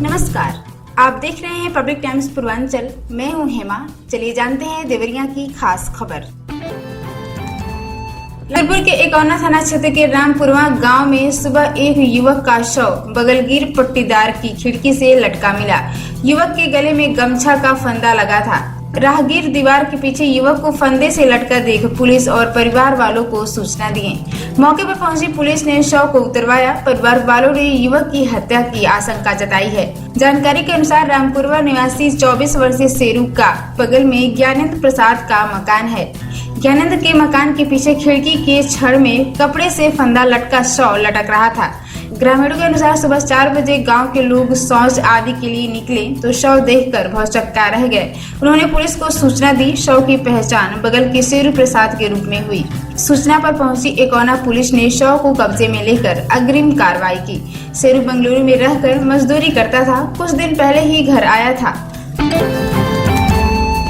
नमस्कार, आप देख रहे हैं पब्लिक टाइम्स पूर्वांचल। मैं हूं हेमा। चलिए जानते हैं देवरिया की खास खबर। लखनपुर के एकौना थाना क्षेत्र के रामपुरवा गांव में सुबह एक युवक का शव बगलगीर पट्टीदार की खिड़की से लटका मिला। युवक के गले में गमछा का फंदा लगा था। राहगीर दीवार के पीछे युवक को फंदे से लटका देख पुलिस और परिवार वालों को सूचना दिए। मौके पर पहुंची पुलिस ने शव को उतरवाया। परिवार वालों ने युवक की हत्या की आशंका जताई है। जानकारी के अनुसार रामपुरवा निवासी 24 वर्षीय शेरू का बगल में ज्ञानेंद्र प्रसाद का मकान है। ज्ञानेंद्र के मकान के पीछे खिड़की के छड़ में कपड़े से फंदा लटका शव लटक रहा था। ग्रामीणों के अनुसार सुबह 4 बजे गांव के लोग शौच आदि के लिए निकले तो शव देखकर भौचक्का रह गए। उन्होंने पुलिस को सूचना दी। शव की पहचान बगल के शेरू प्रसाद के रूप में हुई। सूचना पर पहुंची एकौना पुलिस ने शव को कब्जे में लेकर अग्रिम कार्रवाई की। शेरू बेंगलुरु में रहकर मजदूरी करता था। कुछ दिन पहले ही घर आया था।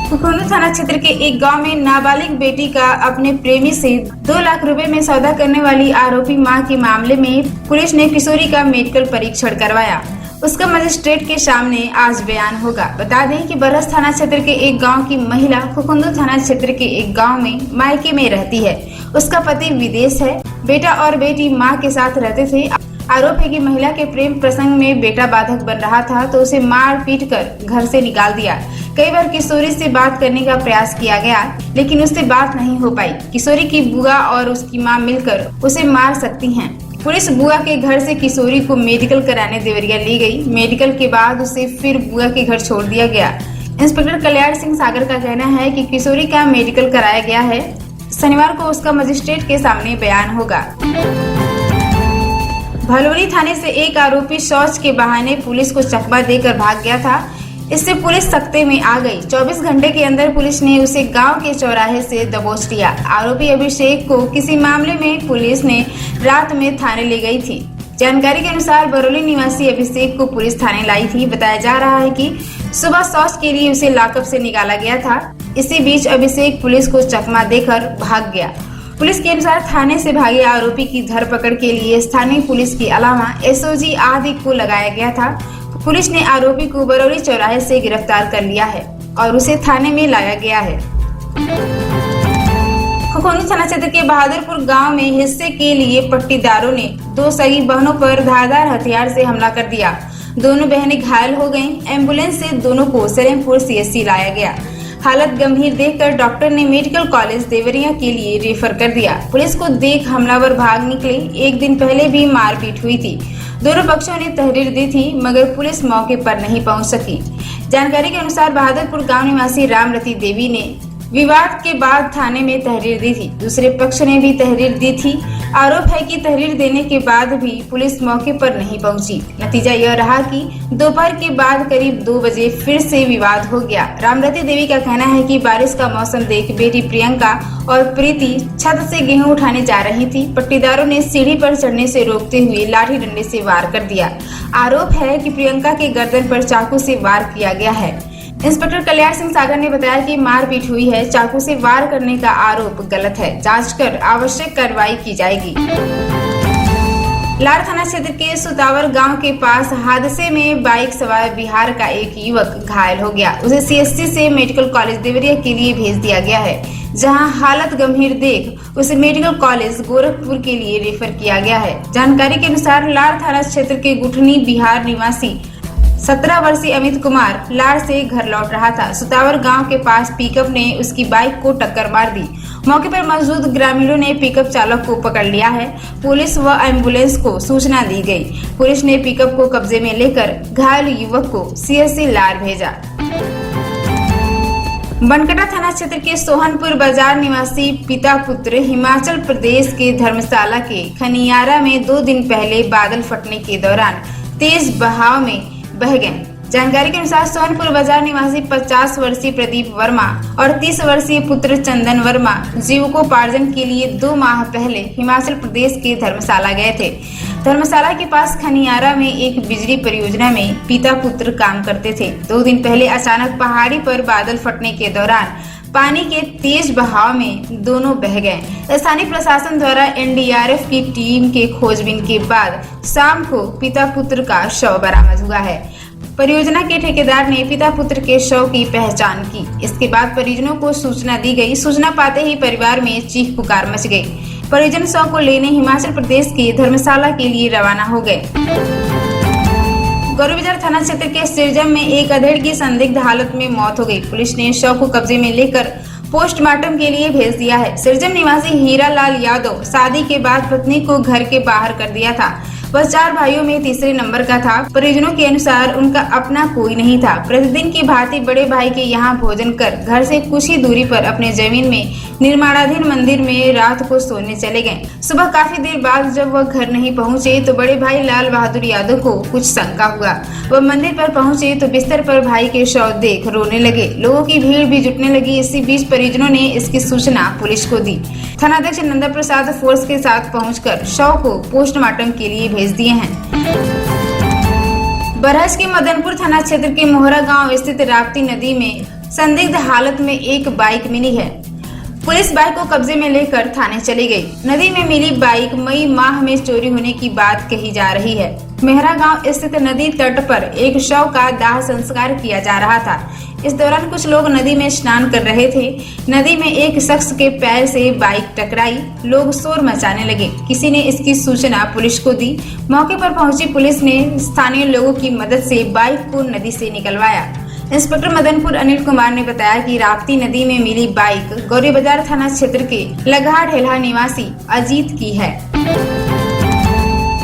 खुखोनू थाना क्षेत्र के एक गांव में नाबालिग बेटी का अपने प्रेमी से 2 लाख रुपए में सौदा करने वाली आरोपी मां के मामले में पुलिस ने किशोरी का मेडिकल परीक्षण करवाया। उसका मजिस्ट्रेट के सामने आज बयान होगा। बता दें कि बरस थाना क्षेत्र के एक गांव की महिला खुखुंदू थाना क्षेत्र के एक गांव में मायके में रहती है। उसका पति विदेश है। बेटा और बेटी माँ के साथ रहते थे। आरोप है कि महिला के प्रेम प्रसंग में बेटा बाधक बन रहा था तो उसे मार पीट कर घर से निकाल दिया। कई बार किशोरी से बात करने का प्रयास किया गया लेकिन उससे बात नहीं हो पाई। किशोरी की बुआ और उसकी मां मिलकर उसे मार सकती हैं। पुलिस बुआ के घर से किशोरी को मेडिकल कराने देवरिया ले गई। मेडिकल के बाद उसे फिर बुआ के घर छोड़ दिया गया। इंस्पेक्टर कल्याण सिंह सागर का कहना है कि किशोरी का मेडिकल कराया गया है। शनिवार को उसका मजिस्ट्रेट के सामने बयान होगा। भलौरी थाने से एक आरोपी शौच के बहाने पुलिस को चकमा देकर भाग गया था। इससे पुलिस सख्ते में आ गई। 24 घंटे के अंदर पुलिस ने उसे गांव के चौराहे से दबोच लिया। आरोपी अभिषेक को किसी मामले में पुलिस ने रात में थाने ले गई थी। जानकारी के अनुसार बरौली निवासी अभिषेक को पुलिस थाने लाई थी। बताया जा रहा है कि सुबह शौच के लिए उसे लॉकअप से निकाला गया था। इसी बीच अभिषेक पुलिस को चकमा देकर भाग गया। पुलिस के अनुसार थाने से भागे आरोपी की धरपकड़ के लिए स्थानीय पुलिस के अलावा एसओजी आदि को लगाया गया था। पुलिस ने आरोपी को बरौली चौराहे से गिरफ्तार कर लिया है और उसे थाने में लाया गया है। खुखोनू थाना क्षेत्र के बहादुरपुर गांव में हिस्से के लिए पट्टीदारों ने 2 सगी बहनों पर धारदार हथियार से हमला कर दिया। दोनों बहनें घायल हो गईं। एम्बुलेंस से दोनों को सलेमपुर सीएचसी लाया गया। हालत गंभीर देखकर डॉक्टर ने मेडिकल कॉलेज देवरिया के लिए रेफर कर दिया। पुलिस को देख हमलावर भाग निकले। एक दिन पहले भी मारपीट हुई थी। दोनों पक्षों ने तहरीर दी थी मगर पुलिस मौके पर नहीं पहुंच सकी। जानकारी के अनुसार बहादुरपुर गांव निवासी रामरती देवी ने विवाद के बाद थाने में तहरीर दी थी। दूसरे पक्ष ने भी तहरीर दी थी। आरोप है कि तहरीर देने के बाद भी पुलिस मौके पर नहीं पहुंची। नतीजा यह रहा कि दोपहर के बाद करीब 2 बजे फिर से विवाद हो गया। रामरती देवी का कहना है कि बारिश का मौसम देख बेटी प्रियंका और प्रीति छत से गेहूं उठाने जा रही थी। पट्टीदारों ने सीढ़ी पर चढ़ने से रोकते हुए लाठी डंडे से वार कर दिया। आरोप है कि प्रियंका के गर्दन पर चाकू से वार किया गया है। इंस्पेक्टर कल्याण सिंह सागर ने बताया कि मारपीट हुई है। चाकू से वार करने का आरोप गलत है। जांच कर आवश्यक कार्रवाई की जाएगी। लार थाना क्षेत्र के सुतावर गांव के पास हादसे में बाइक सवार बिहार का एक युवक घायल हो गया। उसे सीएचसी से मेडिकल कॉलेज देवरिया के लिए भेज दिया गया है, जहां हालत गंभीर देख उसे मेडिकल कॉलेज गोरखपुर के लिए रेफर किया गया है। जानकारी के अनुसार लार थाना क्षेत्र के गुठनी बिहार निवासी 17 वर्षीय अमित कुमार लार से घर लौट रहा था। सुतावर गांव के पास पिकअप ने उसकी बाइक को टक्कर मार दी। मौके पर मौजूद ग्रामीणों ने पिकअप चालक को पकड़ लिया है। पुलिस व एम्बुलेंस को सूचना दी गई। पुलिस ने पिकअप को कब्जे में लेकर घायल युवक को सीएचसी लार भेजा। बनकटा थाना क्षेत्र के सोहनपुर बाजार निवासी पिता पुत्र हिमाचल प्रदेश के धर्मशाला के खनियारा में 2 दिन पहले बादल फटने के दौरान तेज बहाव में बह गए। जानकारी के अनुसार सोहनपुर बाजार निवासी 50 वर्षीय प्रदीप वर्मा और 30 वर्षीय पुत्र चंदन वर्मा जीविकोपार्जन के लिए 2 माह पहले हिमाचल प्रदेश के धर्मशाला गए थे। धर्मशाला के पास खनियारा में एक बिजली परियोजना में पिता पुत्र काम करते थे। 2 दिन पहले अचानक पहाड़ी पर बादल फटने के दौरान पानी के तेज बहाव में दोनों बह गए। स्थानीय प्रशासन द्वारा एनडीआरएफ की टीम के खोजबीन के बाद शाम को पिता पुत्र का शव बरामद हुआ है। परियोजना के ठेकेदार ने पिता पुत्र के शव की पहचान की। इसके बाद परिजनों को सूचना दी गई। सूचना पाते ही परिवार में चीख पुकार मच गई। परिजन शव को लेने हिमाचल प्रदेश के धर्मशाला के लिए रवाना हो गए। गौरी बाजार थाना क्षेत्र के सिरजम में एक अधेड़ की संदिग्ध हालत में मौत हो गई। पुलिस ने शव को कब्जे में लेकर पोस्टमार्टम के लिए भेज दिया है। सिरजम निवासी हीरा लाल यादव शादी के बाद पत्नी को घर के बाहर कर दिया था। वह 4 भाइयों में तीसरे नंबर का था। परिजनों के अनुसार उनका अपना कोई नहीं था। प्रतिदिन की भांति बड़े भाई के यहाँ भोजन कर घर से कुछ ही दूरी पर अपने जमीन में निर्माणाधीन मंदिर में रात को सोने चले गए। सुबह काफी देर बाद जब वह घर नहीं पहुँचे तो बड़े भाई लाल बहादुर यादव को कुछ शंका हुआ। वह मंदिर पर पहुँचे तो बिस्तर पर भाई के शव देख रोने लगे। लोगों की भीड़ भी जुटने लगी। इसी बीच परिजनों ने इसकी सूचना पुलिस को दी। थानाध्यक्ष नंदा प्रसाद फोर्स के साथ पहुंचकर शव को पोस्टमार्टम के लिए भेज दिए हैं। बरहज के मदनपुर थाना क्षेत्र के मोहरा गांव स्थित राप्ती नदी में संदिग्ध हालत में एक बाइक मिली है। पुलिस बाइक को कब्जे में लेकर थाने चली गई। नदी में मिली बाइक मई माह में चोरी होने की बात कही जा रही है। मेहरा गांव स्थित नदी तट पर एक शव का दाह संस्कार किया जा रहा था। इस दौरान कुछ लोग नदी में स्नान कर रहे थे। नदी में एक शख्स के पैर से बाइक टकराई। लोग शोर मचाने लगे। किसी ने इसकी सूचना पुलिस को दी। मौके पर पहुंची पुलिस ने स्थानीय लोगों की मदद से बाइक को नदी से निकलवाया। इंस्पेक्टर मदनपुर अनिल कुमार ने बताया कि राप्ती नदी में मिली बाइक गौरी बाजार थाना क्षेत्र के लघा ढेला निवासी अजीत की है।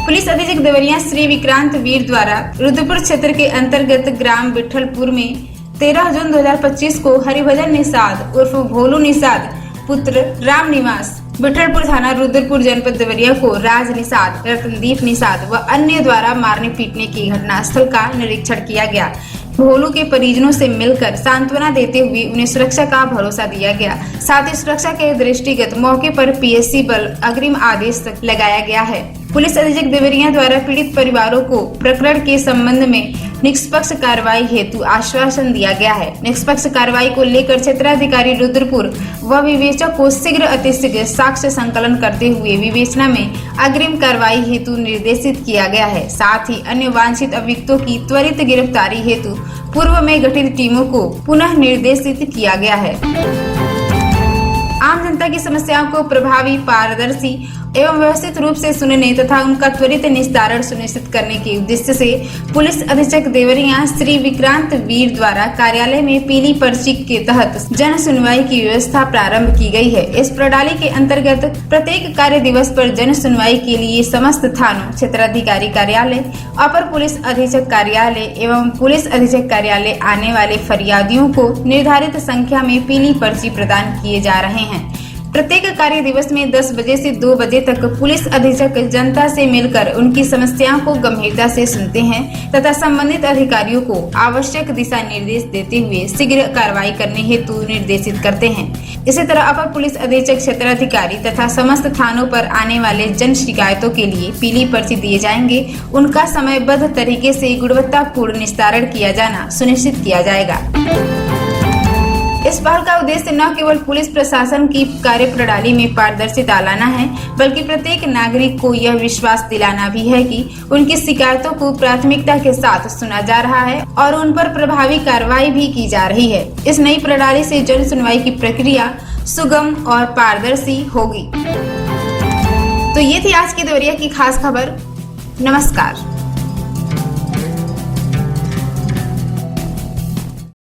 पुलिस अधीक्षक देवरिया श्री विक्रांत वीर द्वारा रुद्रपुर क्षेत्र के अंतर्गत ग्राम विठलपुर में 13 जून 2025 को हरिभजन निषाद उर्फ भोलू निषाद पुत्र राम निवास विठलपुर थाना रुद्रपुर जनपद देवरिया को राज निषाद, रतनदीप निषाद व अन्य द्वारा मारने पीटने की घटनास्थल का निरीक्षण किया गया। भोलू के परिजनों से मिलकर सांत्वना देते हुए उन्हें सुरक्षा का भरोसा दिया गया। साथ ही सुरक्षा के दृष्टिगत मौके पर पीएससी बल अग्रिम आदेश लगाया गया है। पुलिस अधीक्षक देवरिया द्वारा पीड़ित परिवारों को प्रकरण के संबंध में निष्पक्ष कार्रवाई हेतु आश्वासन दिया गया है। निष्पक्ष कार्रवाई को लेकर क्षेत्राधिकारी रुद्रपुर व विवेचक को शीघ्र अतिशीघ्र साक्ष्य संकलन करते हुए विवेचना में अग्रिम कार्रवाई हेतु निर्देशित किया गया है। साथ ही अन्य वांछित अभियुक्तों की त्वरित गिरफ्तारी हेतु पूर्व में गठित टीमों को पुनः निर्देशित किया गया है। आम जनता की समस्याओं को प्रभावी, पारदर्शी एवं व्यवस्थित रूप से सुनने तथा उनका त्वरित निस्तारण सुनिश्चित करने के उद्देश्य से पुलिस अधीक्षक देवरिया श्री विक्रांत वीर द्वारा कार्यालय में पीली पर्ची के तहत जन सुनवाई की व्यवस्था प्रारंभ की गई है। इस प्रणाली के अंतर्गत प्रत्येक कार्य दिवस पर जन सुनवाई के लिए समस्त थानों, क्षेत्राधिकारी कार्यालय, अपर पुलिस अधीक्षक कार्यालय एवं पुलिस अधीक्षक कार्यालय आने वाले फरियादियों को निर्धारित संख्या में पीली पर्ची प्रदान किए जा रहे हैं। प्रत्येक कार्य दिवस में 10 बजे से 2 बजे तक पुलिस अधीक्षक जनता से मिलकर उनकी समस्याओं को गंभीरता से सुनते हैं तथा संबंधित अधिकारियों को आवश्यक दिशा निर्देश देते हुए शीघ्र कार्रवाई करने हेतु निर्देशित करते हैं। इसी तरह अपर पुलिस अधीक्षक, क्षेत्राधिकारी तथा समस्त थानों पर आने वाले जन शिकायतों के लिए पीली पर्ची दिए जाएंगे। उनका समयबद्ध तरीके से गुणवत्तापूर्ण निस्तारण किया जाना सुनिश्चित किया जाएगा। इस पहल का उद्देश्य न केवल पुलिस प्रशासन की कार्य प्रणाली में पारदर्शिता लाना है, बल्कि प्रत्येक नागरिक को यह विश्वास दिलाना भी है कि उनकी शिकायतों को प्राथमिकता के साथ सुना जा रहा है और उन पर प्रभावी कार्रवाई भी की जा रही है। इस नई प्रणाली से जन सुनवाई की प्रक्रिया सुगम और पारदर्शी होगी। तो ये थी आज की देवरिया की खास खबर। नमस्कार।